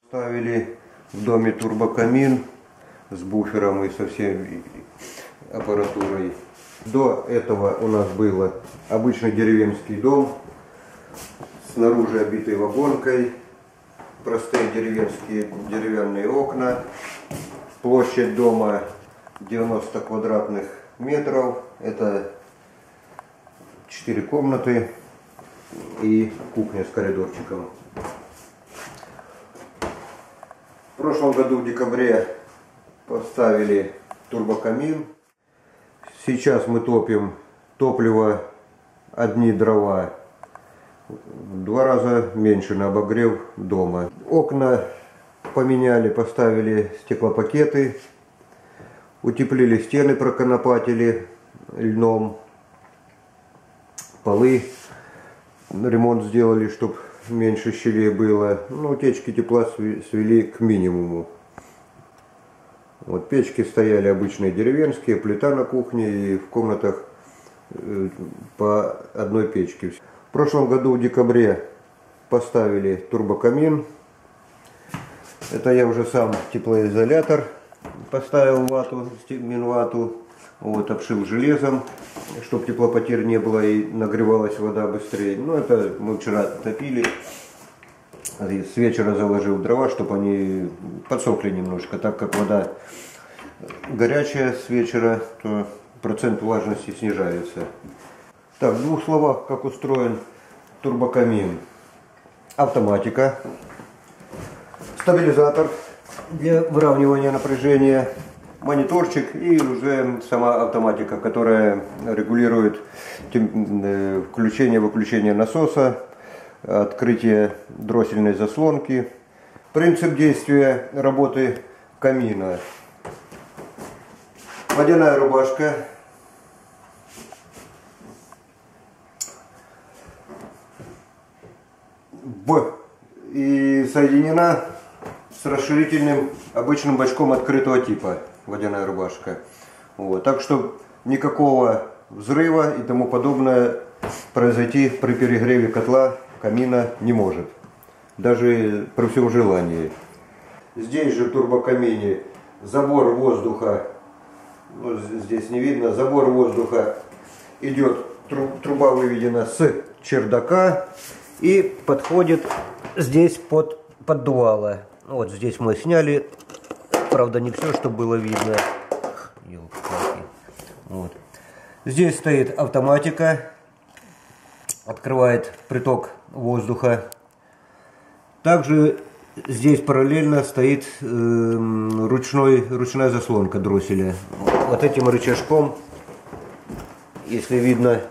Ставили в доме турбокамин с буфером и со всей аппаратурой. До этого у нас был обычный деревенский дом, снаружи обитый вагонкой, простые деревянные окна. Площадь дома 90 квадратных метров, это 4 комнаты и кухня с коридорчиком. В прошлом году в декабре поставили турбокамин. Сейчас мы топим топливо, одни дрова, в 2 раза меньше на обогрев дома. Окна поменяли, поставили стеклопакеты, утеплили стены, проконопатили льном, полы ремонт сделали, чтобы меньше щелей было. Ну, утечки тепла свели к минимуму. Вот печки стояли обычные деревенские, плита на кухне и в комнатах по одной печке. В прошлом году в декабре поставили турбокамин. Это я уже сам теплоизолятор поставил, вату, минвату, вот, обшил железом, чтобы теплопотерь не было и нагревалась вода быстрее. Ну, это мы вчера топили. С вечера заложил дрова, чтобы они подсохли немножко. Так как вода горячая с вечера, то процент влажности снижается. Так, в 2 словах, как устроен турбокамин. Автоматика, стабилизатор для выравнивания напряжения, мониторчик и уже сама автоматика, которая регулирует включение-выключение насоса, открытие дроссельной заслонки. Принцип действия работы камина. Водяная рубашка. И соединена с расширительным обычным бачком открытого типа. Водяная рубашка. Вот. Так что никакого взрыва и тому подобное произойти при перегреве котла, камина не может. Даже при всем желании. Здесь же в турбокамине забор воздуха, ну, здесь не видно, забор воздуха идет, труба выведена с чердака и подходит здесь под поддувало. Вот здесь мы сняли, правда не все, чтобы было видно. Вот. Здесь стоит автоматика, открывает приток воздуха. Также здесь параллельно стоит ручная заслонка дросселя. Вот этим рычажком, если видно,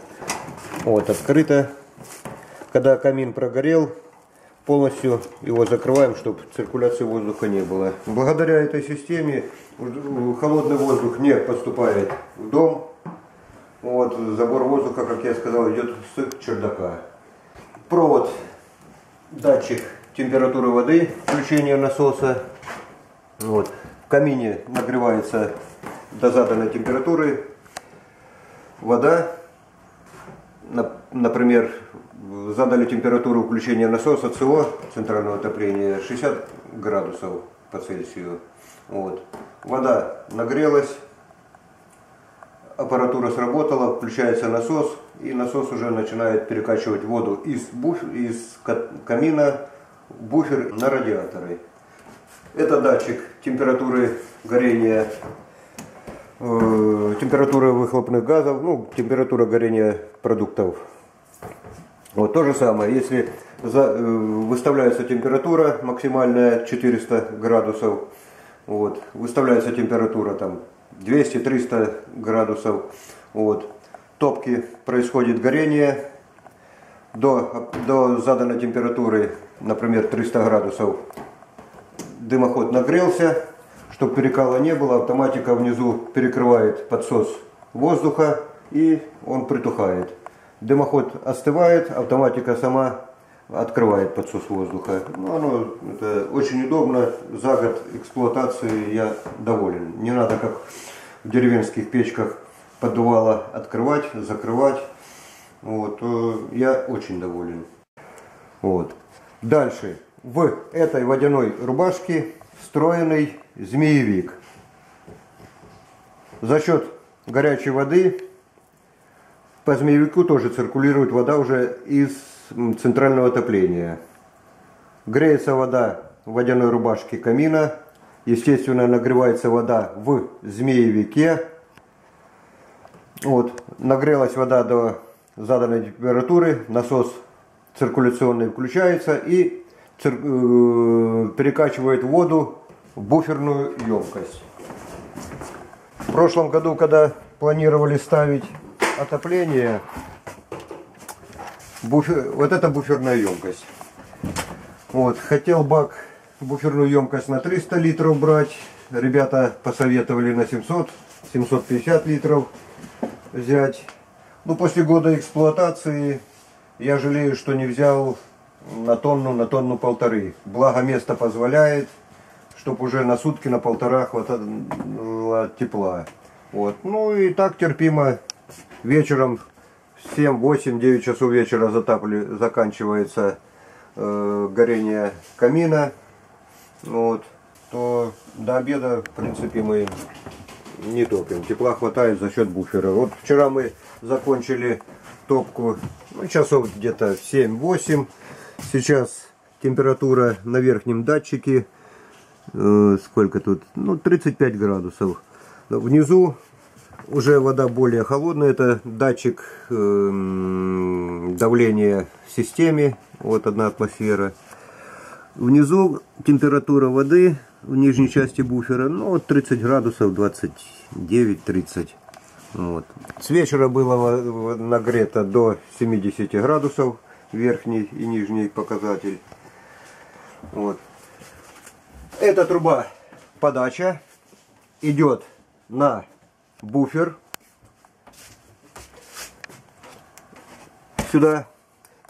вот открыто. Когда камин прогорел, полностью его закрываем, чтобы циркуляции воздуха не было. Благодаря этой системе холодный воздух не поступает в дом. Вот, забор воздуха, как я сказал, идет с чердака. Провод, датчик температуры воды, включение насоса. Вот. В камине нагревается до заданной температуры вода. Например, задали температуру включения насоса ЦО, центрального отопления, 60 градусов по Цельсию. Вот. Вода нагрелась, аппаратура сработала, включается насос, и насос уже начинает перекачивать воду из камина в буфер на радиаторы. Это датчик температуры горения, температура выхлопных газов, ну, температура горения продуктов. Вот то же самое, если выставляется температура максимальная 400 градусов, вот, выставляется температура там 200-300 градусов, вот, топки происходит горение до заданной температуры, например, 300 градусов. Дымоход нагрелся, чтобы перекала не было, автоматика внизу перекрывает подсос воздуха и он притухает. Дымоход остывает, автоматика сама открывает подсос воздуха. Ну, это очень удобно, за год эксплуатации я доволен. Не надо, как в деревенских печках, поддувало открывать, закрывать. Вот, я очень доволен. Вот. Дальше. в этой водяной рубашке встроенный змеевик. За счет горячей воды по змеевику тоже циркулирует вода уже из центрального отопления. Греется вода в водяной рубашке камина. Естественно, нагревается вода в змеевике. Вот, нагрелась вода до заданной температуры, насос циркуляционный включается и перекачивает воду в буферную емкость. В прошлом году, когда планировали ставить отопление, вот это буферная емкость. Вот, хотел бак, буферную емкость на 300 литров брать. Ребята посоветовали на 750 литров взять. Ну, после года эксплуатации я жалею, что не взял на тонну полторы. Благо место позволяет, чтобы уже на сутки, на полтора хватало тепла. Вот. Ну и так терпимо. Вечером в 7, 8, 9 часов вечера заканчивается горение камина. Вот. То до обеда, в принципе, мы не топим. Тепла хватает за счет буфера. Вот вчера мы закончили топку, ну, часов где-то в 7-8. Сейчас температура на верхнем датчике, сколько тут? Ну, 35 градусов. Внизу уже вода более холодная. Это датчик давления в системе. Вот 1 атмосфера. Внизу температура воды в нижней части буфера, ну, 30 градусов, 29-30. Вот. С вечера было нагрето до 70 градусов, верхний и нижний показатель. Вот. Эта труба подача идет на буфер сюда.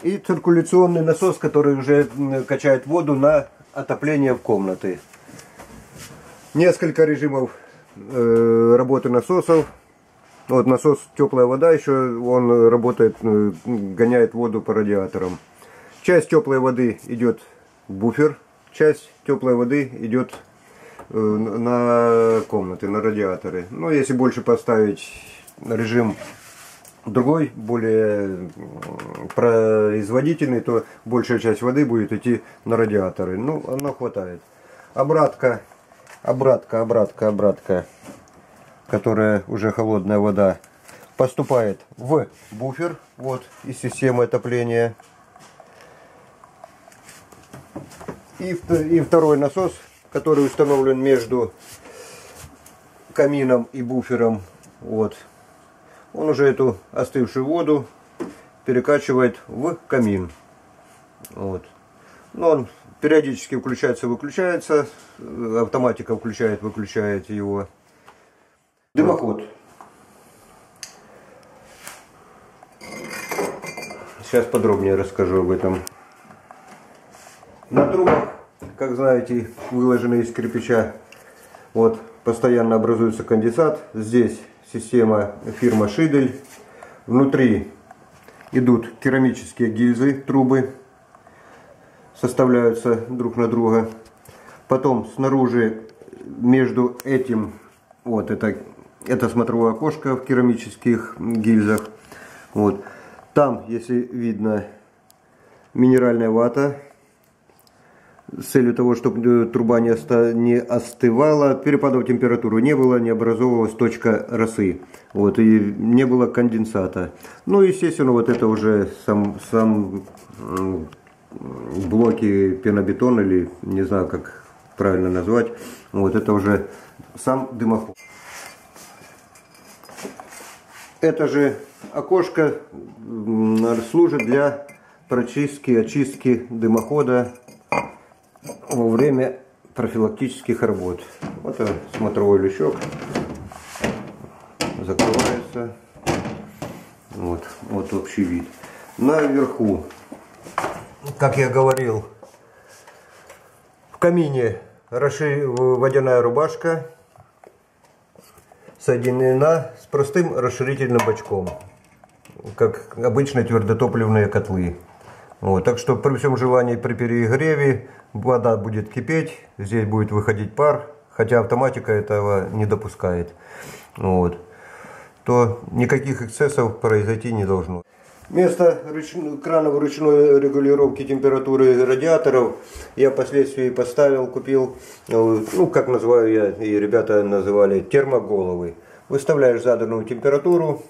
И циркуляционный насос, который уже качает воду на отопление в комнаты. Несколько режимов работы насосов. Вот насос теплая вода, еще он работает, гоняет воду по радиаторам. Часть теплой воды идет в буфер, часть теплой воды идет на комнаты, на радиаторы. Но если больше поставить режим другой, более производительный, то большая часть воды будет идти на радиаторы. Ну, оно хватает. Обратка, которая уже холодная вода, поступает в буфер, вот, из системы отопления. И второй насос, который установлен между камином и буфером, вот, он уже эту остывшую воду перекачивает в камин. Вот. Но он периодически включается-выключается, автоматика включает-выключает его. Дымоход. Сейчас подробнее расскажу об этом. На трубах, как знаете, выложенные из кирпича, вот, постоянно образуется конденсат. Здесь система фирма Шидель. Внутри идут керамические гильзы, трубы, составляются друг на друга. Потом снаружи между этим, вот это смотровое окошко в керамических гильзах. Вот. Там, если видно, минеральная вата. С целью того, чтобы труба не остывала, перепадов температуры не было, не образовывалась точка росы. Вот, и не было конденсата. Ну, естественно, вот это уже сам блоки пенобетон, или не знаю, как правильно назвать. Вот это уже сам дымоход. Это же окошко служит для прочистки, очистки дымохода во время профилактических работ. Вот смотровой лючок закрывается. Вот общий вид. Наверху, как я говорил, в камине водяная рубашка соединена с простым расширительным бачком, как обычно твердотопливные котлы. Вот, так что при всем желании при перегреве вода будет кипеть, здесь будет выходить пар, хотя автоматика этого не допускает. Вот, то никаких эксцессов произойти не должно. Вместо кранов ручной регулировки температуры радиаторов я впоследствии поставил, купил, ну как называю я, и ребята называли, термоголовы. Выставляешь заданную температуру,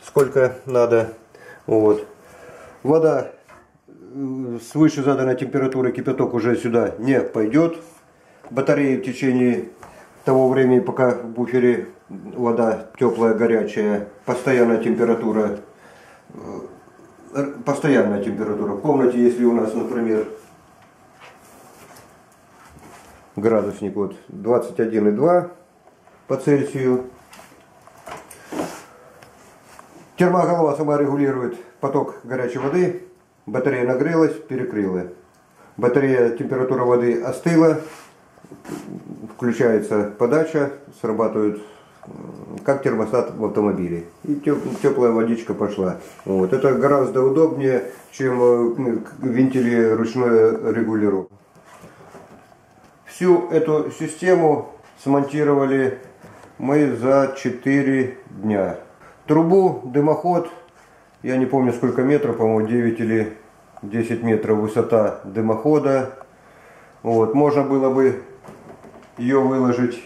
сколько надо. Вот. Вода свыше заданной температуры, кипяток уже сюда не пойдет. Батареи в течение того времени, пока в буфере вода теплая, горячая, постоянная температура. В комнате, если у нас, например, градусник вот 21,2 по Цельсию, термоголова сама регулирует поток горячей воды, батарея нагрелась, перекрыла. Батарея, температура воды остыла, включается подача, срабатывает как термостат в автомобиле. И теплая водичка пошла. Вот. Это гораздо удобнее, чем вентили ручной регулировки. Всю эту систему смонтировали мы за 4 дня. Трубу, дымоход, я не помню сколько метров, по-моему 9 или 10 метров высота дымохода. Вот. Можно было бы ее выложить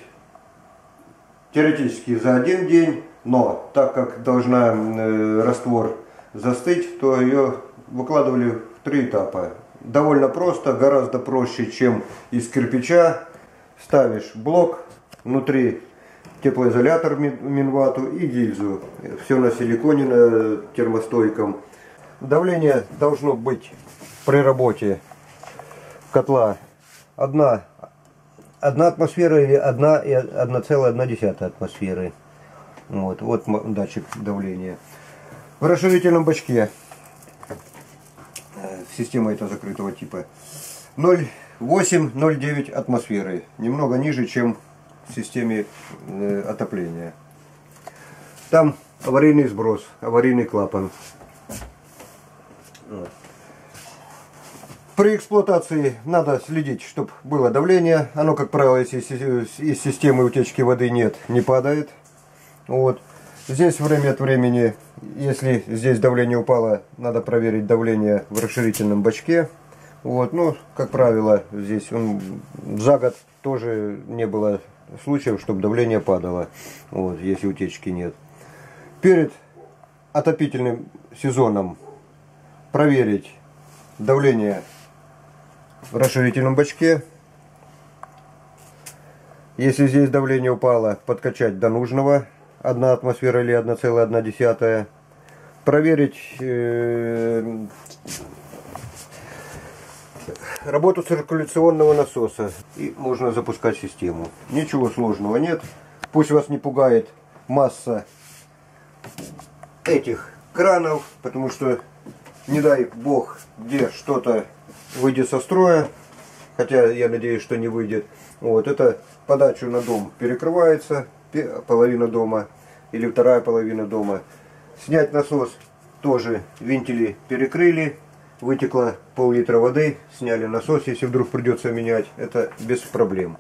теоретически за один день, но так как должна раствор застыть, то ее выкладывали в 3 этапа. Довольно просто, гораздо проще, чем из кирпича. Ставишь блок, внутри теплоизолятор Минвату и гильзу. Все на силиконе, на термостойком. Давление должно быть при работе котла 1 атмосфера или 1,1 атмосферы. Вот датчик давления. В расширительном бачке, система эта закрытого типа, 0,8-0,9 атмосферы. Немного ниже, чем в системе отопления. Там аварийный сброс, аварийный клапан. Вот. При эксплуатации надо следить, чтобы было давление. Оно, как правило, если из системы утечки воды нет, не падает. Вот. Здесь время от времени, если здесь давление упало, надо проверить давление в расширительном бачке. Вот. Ну, как правило, здесь за год тоже не было случаев, чтобы давление падало, вот, если утечки нет. Перед отопительным сезоном проверить давление в расширительном бачке. Если здесь давление упало, подкачать до нужного, 1 атмосфера или 1,1. Проверить работу циркуляционного насоса. И можно запускать систему. Ничего сложного нет. Пусть вас не пугает масса этих кранов, потому что, не дай бог, где что-то выйдет со строя, хотя я надеюсь, что не выйдет. Вот, это подачу на дом перекрывается, половина дома или вторая половина дома. Снять насос тоже, вентили перекрыли, вытекло пол-литра воды, сняли насос, если вдруг придется менять, это без проблем.